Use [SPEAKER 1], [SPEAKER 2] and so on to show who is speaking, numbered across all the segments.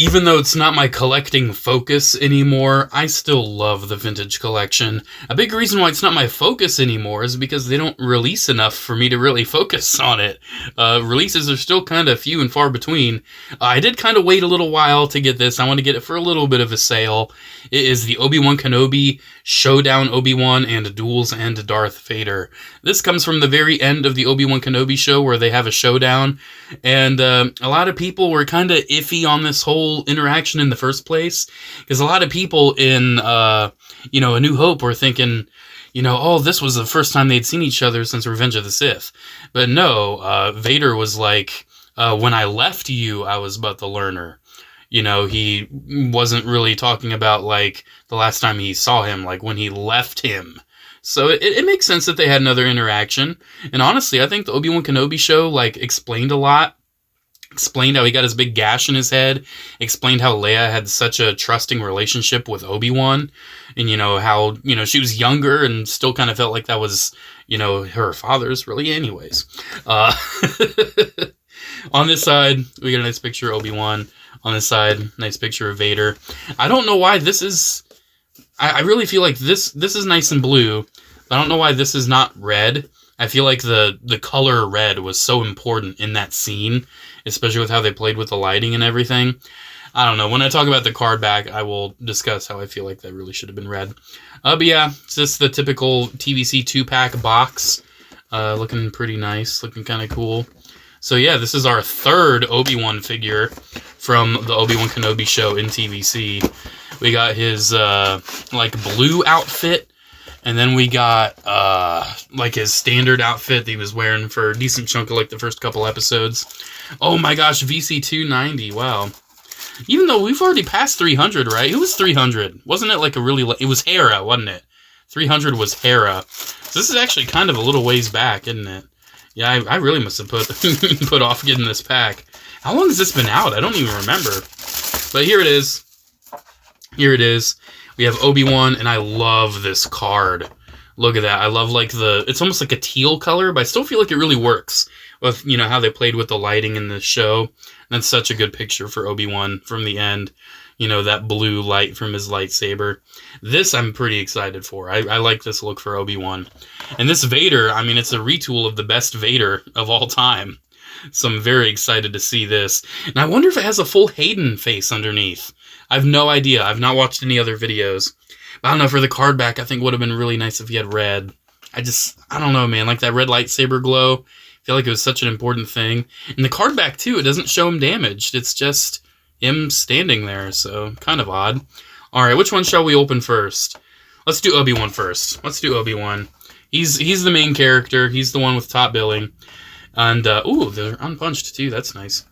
[SPEAKER 1] Even though it's not my collecting focus anymore, I still love the vintage collection. A big reason why it's not my focus anymore is because they don't release enough for me to really focus on it. Releases are still kind of few and far between. I did kind of wait a little while to get this. I want to get it for a little bit of a sale. It is the Obi-Wan Kenobi, Showdown Obi-Wan, and Duels and Darth Vader. This comes from the very end of the Obi-Wan Kenobi show where they have a showdown. And a lot of people were kind of iffy on this whole interaction in the first place, because a lot of people in A New Hope were thinking, oh, this was the first time they'd seen each other since Revenge of the Sith. But no, Vader was like, when I left you, I was but the learner. He wasn't really talking about like the last time he saw him, like when he left him. So it makes sense that they had another interaction. And honestly, I think the Obi-Wan Kenobi show like explained a lot. Explained how he got his big gash in his head, explained how Leia had such a trusting relationship with Obi-Wan, and, how, she was younger and still kind of felt like that was, her father's really anyways. On this side, we get a nice picture of Obi-Wan. On this side, nice picture of Vader. I don't know why this is... I really feel like this is nice and blue, but I don't know why this is not red. I feel like the color red was so important in that scene, especially with how they played with the lighting and everything. I don't know. When I talk about the card back, I will discuss how I feel like that really should have been red. But yeah, it's just the typical TVC 2-pack box. Looking pretty nice. Looking kind of cool. So yeah, this is our third Obi-Wan figure from the Obi-Wan Kenobi show in TVC. We got his blue outfit. And then we got, his standard outfit that he was wearing for a decent chunk of, the first couple episodes. Oh my gosh, VC 290, wow. Even though we've already passed 300, right? Who was 300? Wasn't it it was Hera, wasn't it? 300 was Hera. So this is actually kind of a little ways back, isn't it? Yeah, I really must have put off getting this pack. How long has this been out? I don't even remember. But here it is. Here it is. We have Obi-Wan, and I love this card. Look at that. I love, it's almost like a teal color, but I still feel like it really works with, how they played with the lighting in the show. And that's such a good picture for Obi-Wan from the end. That blue light from his lightsaber. This I'm pretty excited for. I like this look for Obi-Wan. And this Vader, it's a retool of the best Vader of all time. So I'm very excited to see this. And I wonder if it has a full Hayden face underneath. I have no idea. I've not watched any other videos. But I don't know, for the card back, I think it would have been really nice if he had red. I don't know, man. Like that red lightsaber glow. I feel like it was such an important thing. And the card back, too, it doesn't show him damaged. It's just him standing there, so kind of odd. All right, which one shall we open first? Let's do Obi-Wan first. Let's do Obi-Wan. He's the main character. He's the one with top billing. And, ooh, they're unpunched, too. That's nice.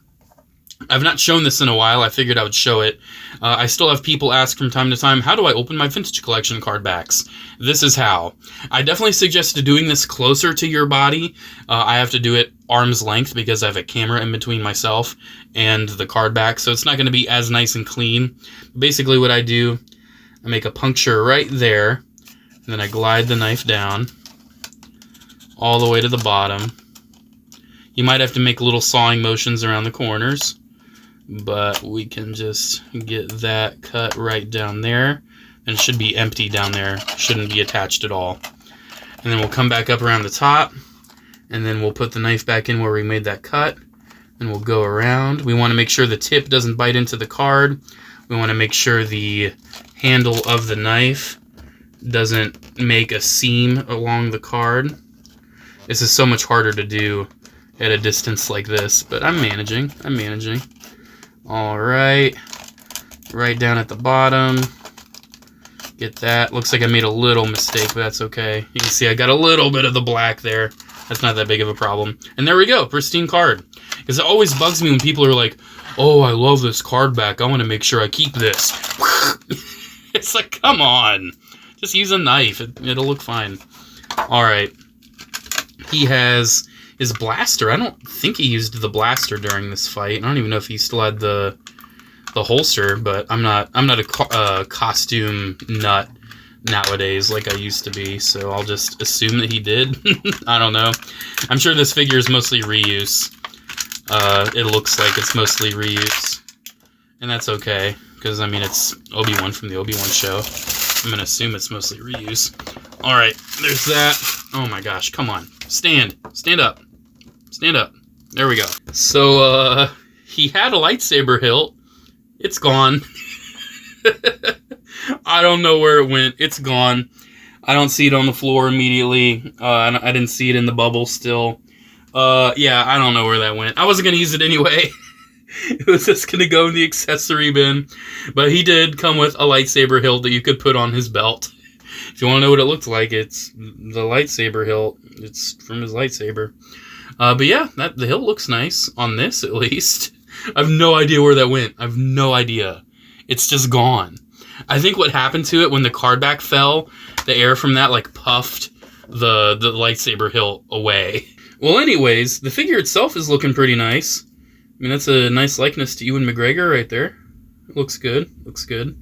[SPEAKER 1] I've not shown this in a while. I figured I would show it. I still have people ask from time to time, how do I open my vintage collection card backs? This is how. I definitely suggest doing this closer to your body. I have to do it arm's length because I have a camera in between myself and the card back, so it's not going to be as nice and clean. Basically what I do, I make a puncture right there, and then I glide the knife down all the way to the bottom. You might have to make little sawing motions around the corners, but we can just get that cut right down there. And it should be empty down there. Shouldn't be attached at all. And then we'll come back up around the top, and then we'll put the knife back in where we made that cut, and we'll go around. We want to make sure the tip doesn't bite into the card. We want to make sure the handle of the knife doesn't make a seam along the card. This is so much harder to do at a distance like this, but I'm managing. All right, right down at the bottom. Get that. Looks like I made a little mistake, but that's okay. You can see I got a little bit of the black there. That's not that big of a problem. And there we go, pristine card. Because it always bugs me when people are like, oh, I love this card back. I want to make sure I keep this. It's like, come on. Just use a knife. It'll look fine. All right. He has his blaster. I don't think he used the blaster during this fight. I don't even know if he still had the holster, but I'm not a costume nut nowadays like I used to be, so I'll just assume that he did. I don't know. I'm sure this figure is mostly reuse. It looks like it's mostly reuse. And that's okay, because, I mean, it's Obi-Wan from the Obi-Wan show. I'm going to assume it's mostly reuse. Alright, there's that. Oh my gosh, come on. Stand. Stand up. Stand up. There we go. So, he had a lightsaber hilt. It's gone. I don't know where it went. It's gone. I don't see it on the floor immediately. I didn't see it in the bubble still. Yeah, I don't know where that went. I wasn't going to use it anyway. It was just going to go in the accessory bin. But he did come with a lightsaber hilt that you could put on his belt. If you want to know what it looked like, it's the lightsaber hilt. It's from his lightsaber. But yeah, the hilt looks nice. On this, at least. I have no idea where that went. I have no idea. It's just gone. I think what happened to it when the card back fell, the air from that, like, puffed the lightsaber hilt away. Well, anyways, the figure itself is looking pretty nice. I mean, that's a nice likeness to Ewan McGregor right there. Looks good. Looks good.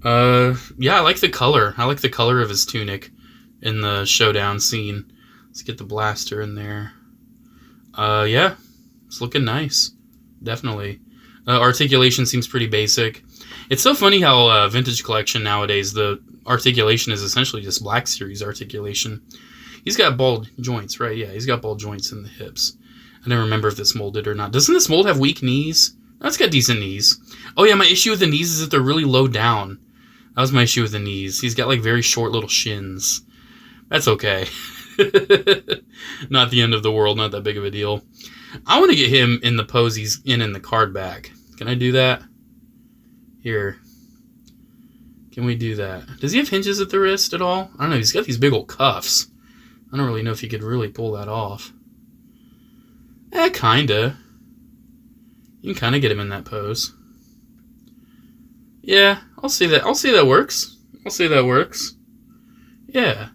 [SPEAKER 1] Yeah, I like the color. I like the color of his tunic in the showdown scene. Let's get the blaster in there. Yeah, it's looking nice. Definitely. Articulation seems pretty basic. It's so funny how Vintage Collection nowadays, the articulation is essentially just Black Series articulation. He's got bald joints, right? Yeah, he's got bald joints in the hips. I don't remember if this mold did or not. Doesn't this mold have weak knees? No, it's got decent knees. Oh yeah, my issue with the knees is that they're really low down. That was my issue with the knees. He's got like very short little shins. That's okay. Not the end of the world, not that big of a deal. I want to get him in the pose he's in the card back. Can I do that? Here. Can we do that? Does he have hinges at the wrist at all? I don't know. He's got these big old cuffs. I don't really know if he could really pull that off. Kinda. You can kind of get him in that pose. Yeah, I'll say that. I'll say that works. I'll say that works. Yeah.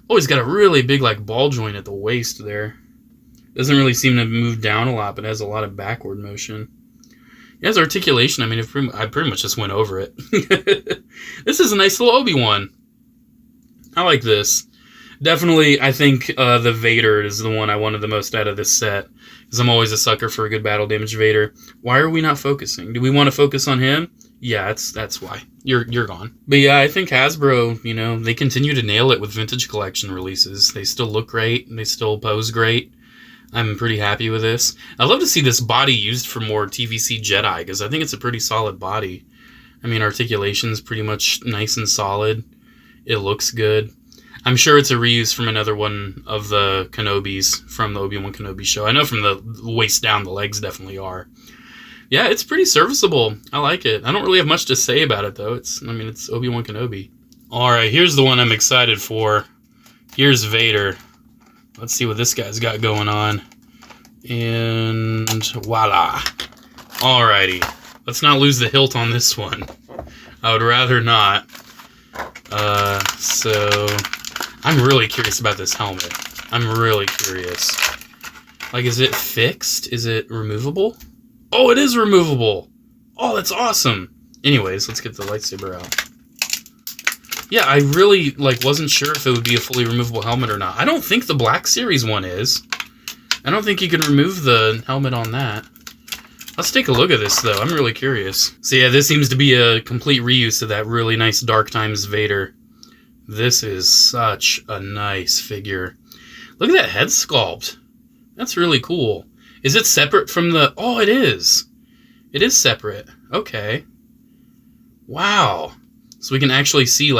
[SPEAKER 1] Oh, he's got a really big, like, ball joint at the waist there. Doesn't really seem to move down a lot, but has a lot of backward motion. He has articulation. I mean, I pretty much just went over it. This is a nice little Obi-Wan. I like this. Definitely, I think the Vader is the one I wanted the most out of this set. Because I'm always a sucker for a good battle damage Vader. Why are we not focusing? Do we want to focus on him? Yeah, that's why. You're gone. But yeah, I think Hasbro, you know, they continue to nail it with Vintage Collection releases. They still look great. And they still pose great. I'm pretty happy with this. I'd love to see this body used for more TVC Jedi, because I think it's a pretty solid body. I mean, articulation's pretty much nice and solid. It looks good. I'm sure it's a reuse from another one of the Kenobis from the Obi-Wan Kenobi show. I know from the waist down, the legs definitely are. Yeah, it's pretty serviceable. I like it. I don't really have much to say about it, though. It's Obi-Wan Kenobi. Alright, here's the one I'm excited for. Here's Vader. Let's see what this guy's got going on. And voila. Alrighty. Let's not lose the hilt on this one. I would rather not. So I'm really curious about this helmet. I'm really curious. Like, is it fixed? Is it removable? Oh, it is removable. Oh, that's awesome. Anyways, let's get the lightsaber out. Yeah, I really, wasn't sure if it would be a fully removable helmet or not. I don't think the Black Series one is. I don't think you can remove the helmet on that. Let's take a look at this, though. I'm really curious. So yeah, this seems to be a complete reuse of that really nice Dark Times Vader. This is such a nice figure. Look at that head sculpt. That's really cool. Is it separate from the... Oh, it is. It is separate. Okay. Wow. So we can actually see,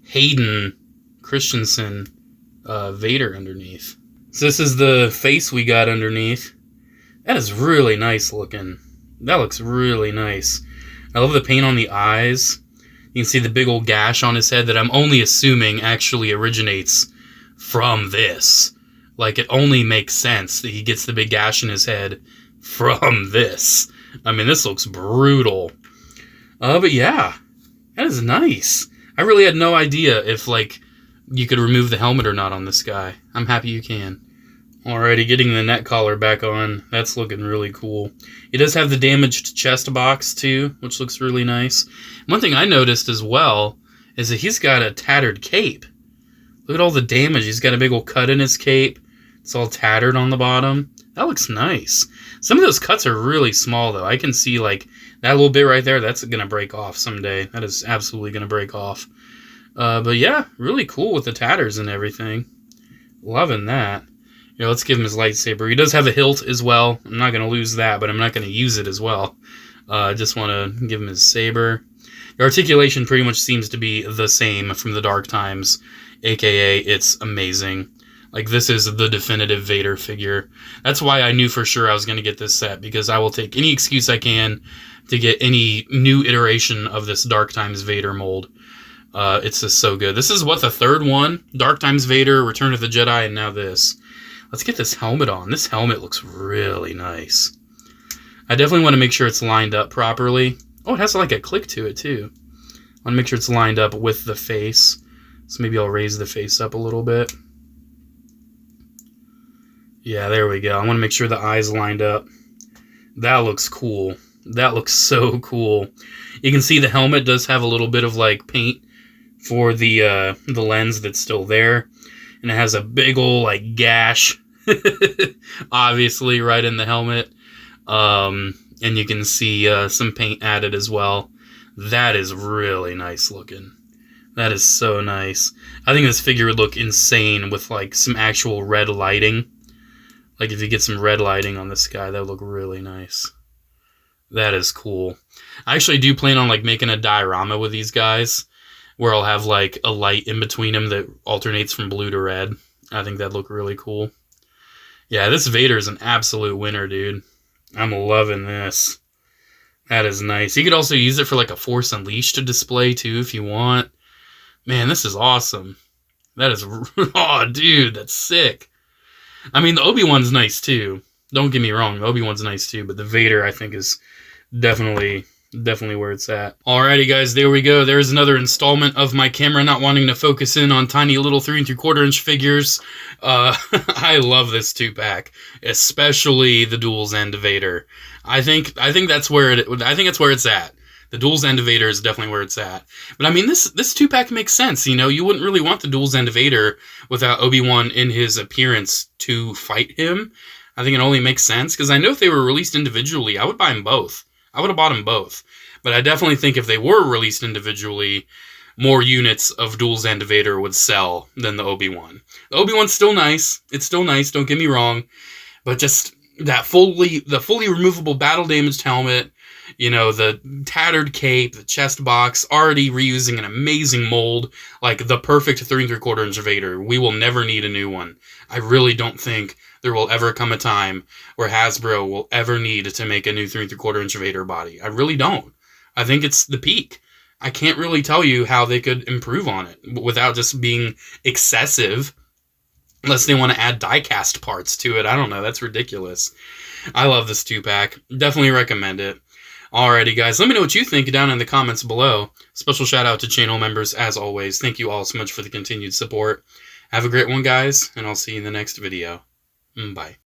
[SPEAKER 1] Hayden Christensen Vader underneath. So this is the face we got underneath. That is really nice looking. That looks really nice. I love the paint on the eyes. You can see the big old gash on his head that I'm only assuming actually originates from this. It only makes sense that he gets the big gash in his head from this. I mean, this looks brutal. But yeah, that is nice. I really had no idea if, you could remove the helmet or not on this guy. I'm happy you can. Alrighty, getting the neck collar back on. That's looking really cool. He does have the damaged chest box, too, which looks really nice. One thing I noticed as well is that he's got a tattered cape. Look at all the damage. He's got a big old cut in his cape. It's all tattered on the bottom. That looks nice. Some of those cuts are really small, though. I can see, like, that little bit right there, that's going to break off someday. That is absolutely going to break off. But yeah, really cool with the tatters and everything. Loving that. You know, let's give him his lightsaber. He does have a hilt as well. I'm not going to lose that, but I'm not going to use it as well. I just want to give him his saber. The articulation pretty much seems to be the same from the Dark Times, aka it's amazing. Like, this is the definitive Vader figure. That's why I knew for sure I was going to get this set, because I will take any excuse I can to get any new iteration of this Dark Times Vader mold. It's just so good. This is, what, the third one? Dark Times Vader, Return of the Jedi, and now this. Let's get this helmet on. This helmet looks really nice. I definitely want to make sure it's lined up properly. Oh, it has like a click to it, too. I want to make sure it's lined up with the face. So maybe I'll raise the face up a little bit. Yeah, there we go. I want to make sure the eyes lined up. That looks cool. That looks so cool. You can see the helmet does have a little bit of like paint for the lens that's still there. And it has a big old like gash, obviously, right in the helmet. And you can see some paint added as well. That is really nice looking. That is so nice. I think this figure would look insane with like some actual red lighting. Like, if you get some red lighting on this guy, that would look really nice. That is cool. I actually do plan on, like, making a diorama with these guys, where I'll have, like, a light in between them that alternates from blue to red. I think that'd look really cool. Yeah, this Vader is an absolute winner, dude. I'm loving this. That is nice. You could also use it for, like, a Force Unleashed display, too, if you want. Man, this is awesome. That is... Oh, dude, that's sick. I mean, the Obi-Wan's nice, too. Don't get me wrong, the Obi-Wan's nice, too. But the Vader, I think, is definitely where it's at. Alrighty, guys, there we go. There's another installment of my camera not wanting to focus in on tiny little 3 3/4 inch figures. I love this 2-pack, especially the Duel's End Vader. I think that's where it's at. The Duel's End Vader is definitely where it's at. But I mean, this 2-pack makes sense. You know, you wouldn't really want the Duel's End Vader without Obi-Wan in his appearance to fight him. I think it only makes sense, because I know if they were released individually, I would buy them both. I would have bought them both. But I definitely think if they were released individually, more units of Duel's End Vader would sell than the Obi-Wan. The Obi-Wan's still nice. It's still nice, don't get me wrong. But just that the fully removable battle-damaged helmet, you know, the tattered cape, the chest box, already reusing an amazing mold, like the perfect 3 3/4 inch Vader. We will never need a new one. I really don't think there will ever come a time where Hasbro will ever need to make a new 3 3/4 inch Vader body. I really don't. I think it's the peak. I can't really tell you how they could improve on it without just being excessive, unless they want to add die-cast parts to it. I don't know. That's ridiculous. I love this 2-pack. Definitely recommend it. Alrighty, guys. Let me know what you think down in the comments below. Special shout out to channel members, as always. Thank you all so much for the continued support. Have a great one, guys, and I'll see you in the next video. Bye.